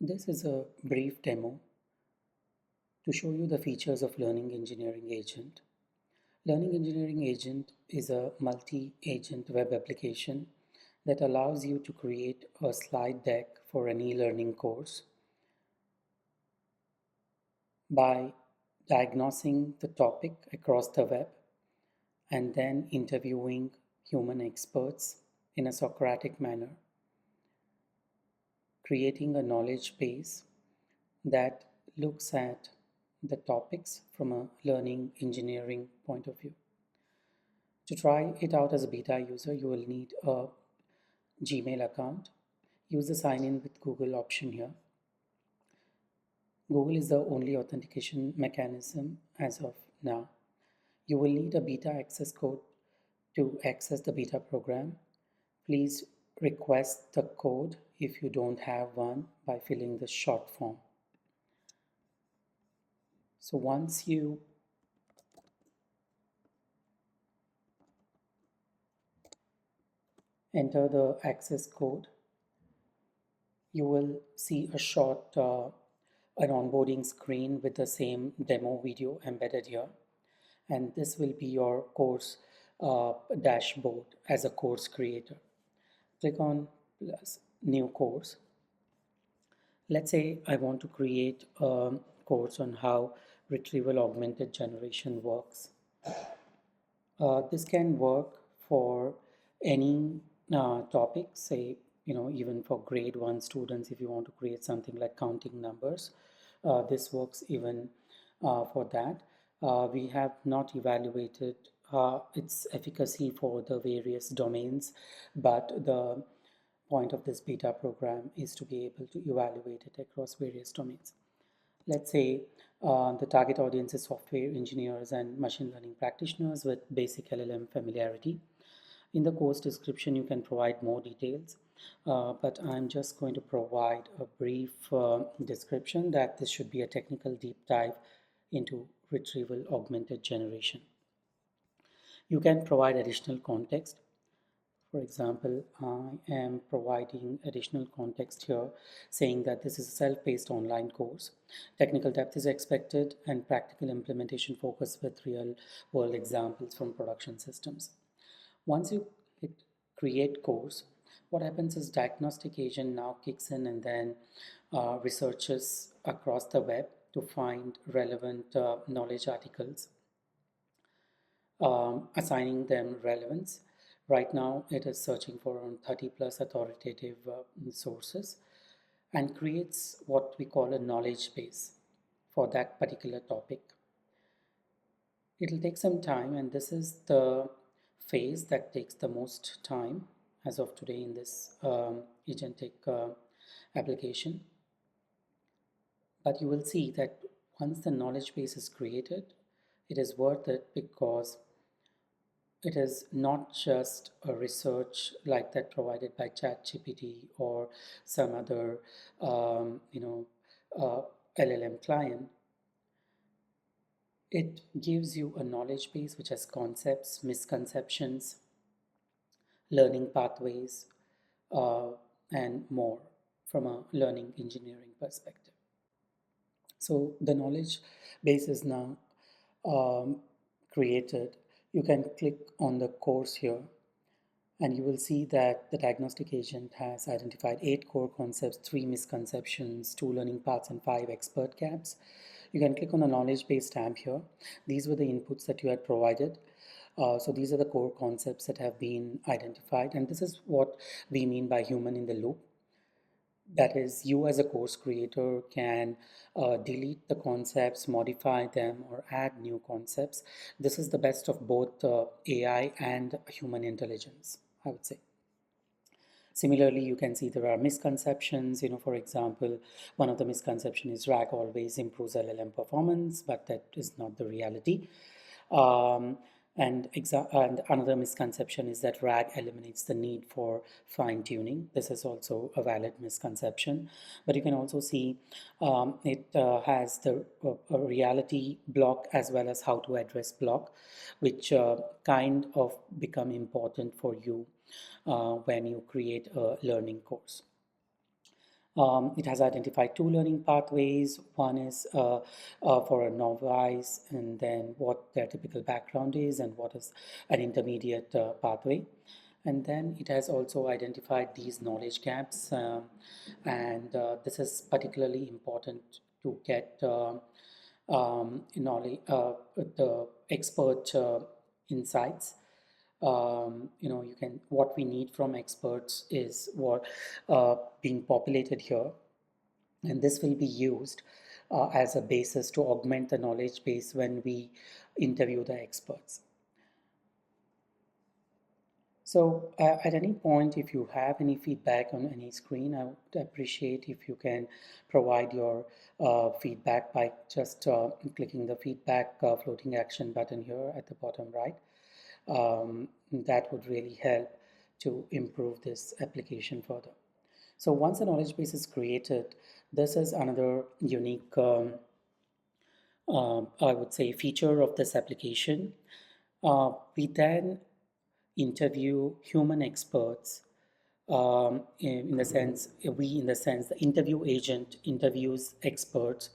This is a brief demo to show you the features of Learning Engineering Agent. Learning Engineering Agent is a multi-agent web application that allows you to create a slide deck for an e-learning course by diagnosing the topic across the web and then interviewing human experts in a Socratic manner, creating a knowledge base that looks at the topics from a learning engineering point of view. To try it out as a beta user, you will need a Gmail account. Use the sign in with Google option here. Google is the only authentication mechanism as of now. You will need a beta access code to access the beta program. Please request the code if you don't have one by filling the short form. So once you enter the access code, you will see a short an onboarding screen with the same demo video embedded here, and this will be your course dashboard as a course creator. Click on new course. Let's say I want to create a course on how retrieval augmented generation works. This can work for any topic, say, even for grade 1 students, if you want to create something like counting numbers. This works even for that. We have not evaluated its efficacy for the various domains, but the point of this beta program is to be able to evaluate it across various domains. Let's say the target audience is software engineers and machine learning practitioners with basic LLM familiarity. In the course description, you can provide more details, but I'm just going to provide a brief description that this should be a technical deep dive into retrieval augmented generation. You can provide additional context. For example, I am providing additional context here saying that this is a self-paced online course. Technical depth is expected and practical implementation focused with real-world examples from production systems. Once you hit create course, what happens is diagnostic agent now kicks in and then researches across the web to find relevant knowledge articles, assigning them relevance. Right now, it is searching for around 30 plus authoritative sources and creates what we call a knowledge base for that particular topic. It'll take some time, and this is the phase that takes the most time as of today in this agentic application. But you will see that once the knowledge base is created, it is worth it because it is not just a research like that provided by ChatGPT or some other, LLM client. It gives you a knowledge base which has concepts, misconceptions, learning pathways, and more from a learning engineering perspective. So the knowledge base is now created. You can click on the course here and you will see that the diagnostic agent has identified 8 core concepts, 3 misconceptions, 2 learning paths, and 5 expert gaps. You can click on the knowledge base tab here. These were the inputs that you had provided. So these are the core concepts that have been identified, and this is what we mean by human in the loop. That is, you as a course creator can delete the concepts, modify them, or add new concepts. This is the best of both AI and human intelligence, I would say. Similarly, you can see there are misconceptions. For example, one of the misconceptions is RAG always improves LLM performance, but that is not the reality. And another misconception is that RAG eliminates the need for fine tuning. This is also a valid misconception. But you can also see it has the reality block as well as how to address block, which kind of become important for you when you create a learning course. It has identified two learning pathways. One is for a novice, and then what their typical background is, and what is an intermediate pathway. And then it has also identified these knowledge gaps, and this is particularly important to get knowledge, the expert insights. You can, what we need from experts is what being populated here, and this will be used as a basis to augment the knowledge base when we interview the experts. So at any point, if you have any feedback on any screen, I would appreciate if you can provide your feedback by just clicking the feedback floating action button here at the bottom right. That would really help to improve this application further. So once a knowledge base is created, this is another unique, I would say, feature of this application. We then interview human experts in the sense, the interview agent interviews experts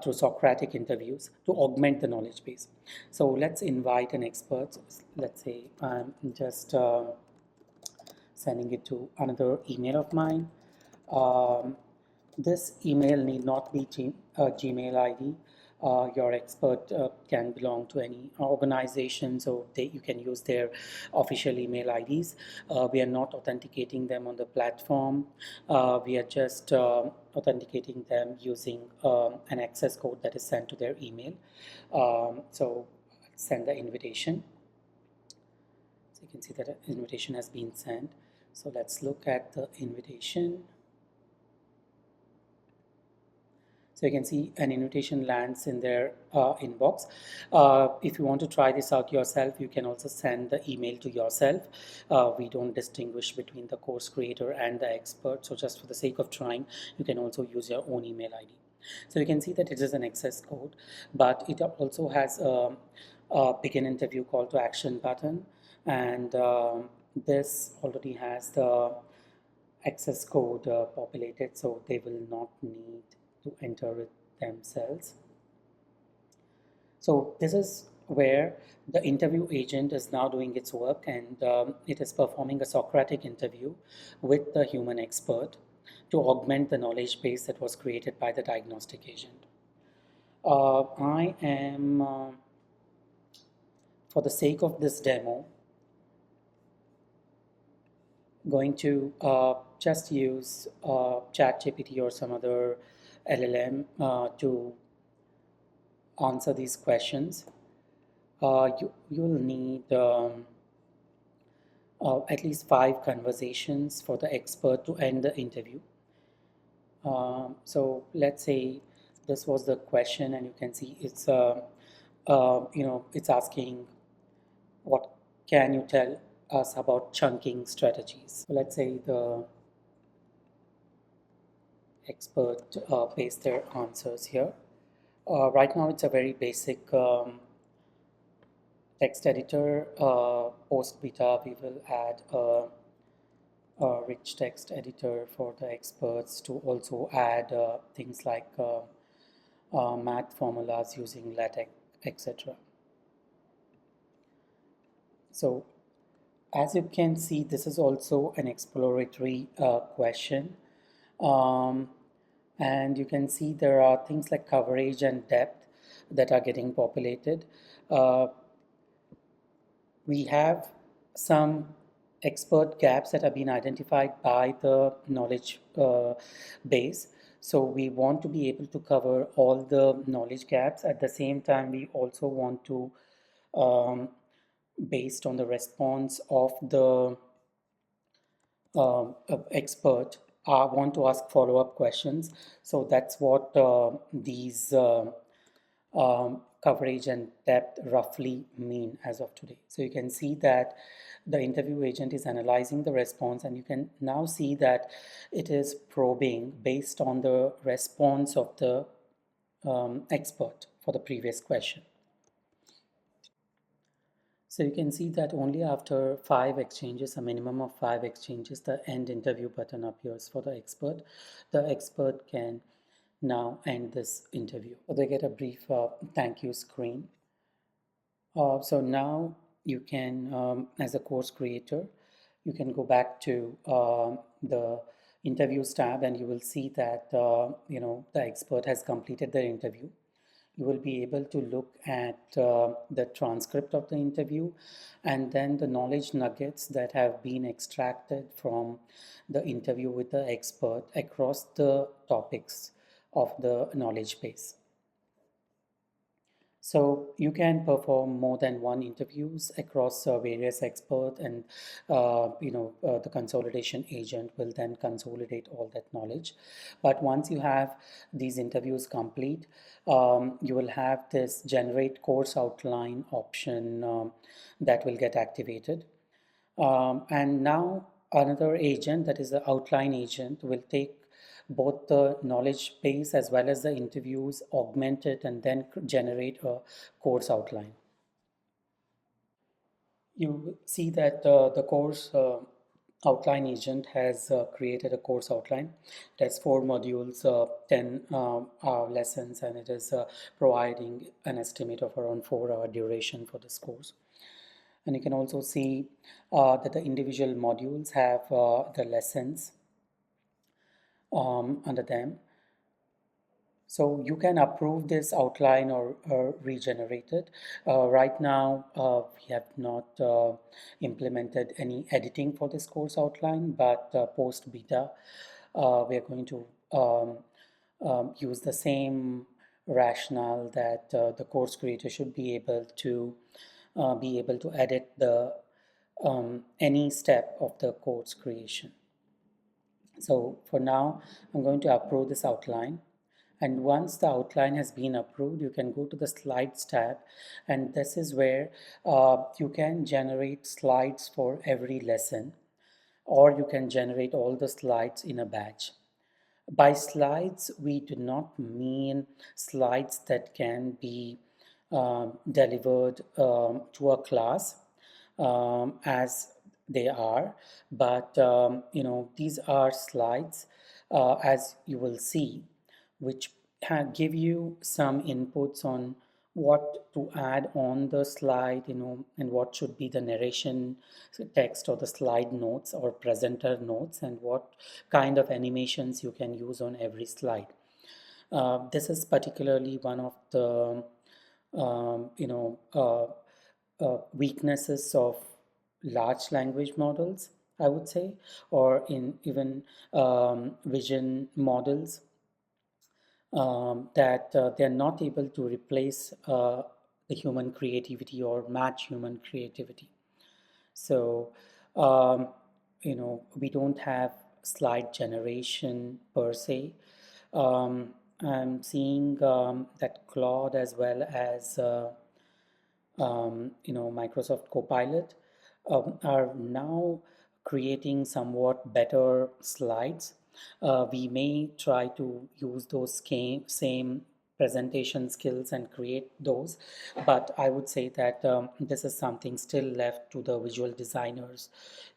through Socratic interviews to augment the knowledge base. So let's invite an expert. Let's say I'm just sending it to another email of mine. This email need not be Gmail ID. Your expert can belong to any organization, so you can use their official email IDs. We are not authenticating them on the platform. We are just authenticating them using an access code that is sent to their email. So send the invitation. So you can see that an invitation has been sent. So let's look at the invitation. So you can see an invitation lands in their inbox. If you want to try this out yourself, you can also send the email to yourself. We don't distinguish between the course creator and the expert. So just for the sake of trying, you can also use your own email ID. So you can see that it is an access code, but it also has a begin interview call to action button. And this already has the access code populated, so they will not need to enter it themselves. So this is where the interview agent is now doing its work, and it is performing a Socratic interview with the human expert to augment the knowledge base that was created by the diagnostic agent. I am, for the sake of this demo, going to just use ChatGPT or some other LLM to answer these questions. You'll need at least 5 conversations for the expert to end the interview. So let's say this was the question, and you can see it's it's asking, what can you tell us about chunking strategies? So let's say the expert paste their answers here. Right now it's a very basic text editor. Post beta we will add a rich text editor for the experts to also add things like math formulas using LaTeX, etc. So as you can see, this is also an exploratory question. And you can see there are things like coverage and depth that are getting populated. We have some expert gaps that have been identified by the knowledge base. So we want to be able to cover all the knowledge gaps. At the same time, we also want to, based on the response of the expert, I want to ask follow-up questions. So that's what these coverage and depth roughly mean as of today. So you can see that the interview agent is analyzing the response, and you can now see that it is probing based on the response of the expert for the previous question. So you can see that only after 5 exchanges, a minimum of 5 exchanges, the end interview button appears for the expert. The expert can now end this interview. They get a brief thank you screen. So now you can, as a course creator, you can go back to the interviews tab, and you will see that the expert has completed their interview. You will be able to look at the transcript of the interview and then the knowledge nuggets that have been extracted from the interview with the expert across the topics of the knowledge base. So you can perform more than one interviews across various experts, and the consolidation agent will then consolidate all that knowledge. But once you have these interviews complete, you will have this generate course outline option that will get activated. And now another agent, that is the outline agent, will take both the knowledge base as well as the interviews, augment it, and then generate a course outline. You see that the course outline agent has created a course outline. It has 4 modules, 10 lessons, and it is providing an estimate of around 4 hour duration for this course. And you can also see that the individual modules have the lessons under them. So you can approve this outline or regenerate it. Right now, we have not implemented any editing for this course outline, but post beta, we are going to use the same rationale that the course creator should be able to edit the any step of the course creation. So for now, I'm going to approve this outline. And once the outline has been approved, you can go to the slides tab. And this is where you can generate slides for every lesson, or you can generate all the slides in a batch. By slides, we do not mean slides that can be delivered to a class as they are, but these are slides, as you will see, which give you some inputs on what to add on the slide, and what should be the narration text or the slide notes or presenter notes, and what kind of animations you can use on every slide. This is particularly one of the weaknesses of large language models, I would say, or in even vision models, that they're not able to replace the human creativity or match human creativity. So, we don't have slide generation per se. I'm seeing that Claude as well as Microsoft Copilot are now creating somewhat better slides. We may try to use those same presentation skills and create those, but I would say that this is something still left to the visual designers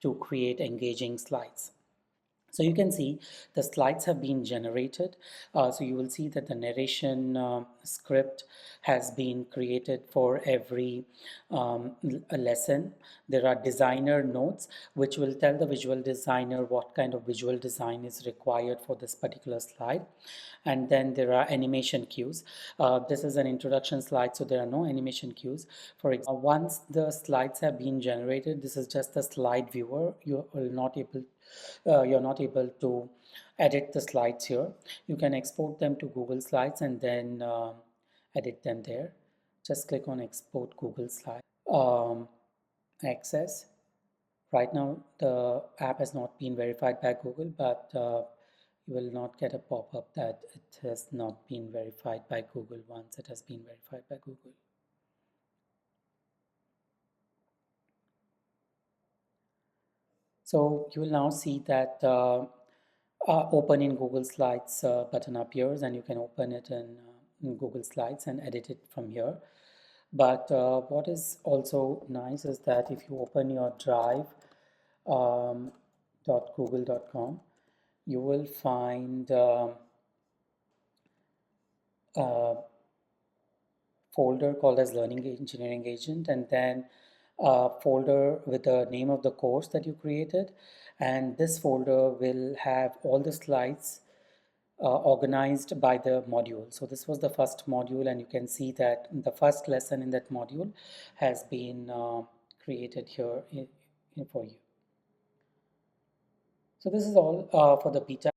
to create engaging slides. So you can see the slides have been generated. So you will see that the narration script has been created for every lesson. There are designer notes, which will tell the visual designer what kind of visual design is required for this particular slide. And then there are animation cues. This is an introduction slide, so there are no animation cues. For example, once the slides have been generated, this is just a slide viewer. You're not able to edit the slides here. You can export them to Google Slides and then edit them there. Just click on Export Google Slides. Access. Right now, the app has not been verified by Google, but you will not get a pop-up that it has not been verified by Google once it has been verified by Google. So you will now see that open in Google Slides button appears, and you can open it in Google Slides and edit it from here. But what is also nice is that if you open your drive .google.com, you will find a folder called as Learning Engineering Agent, and then a folder with the name of the course that you created. And this folder will have all the slides organized by the module. So this was the first module, and you can see that the first lesson in that module has been created here for you. So this is all for the beta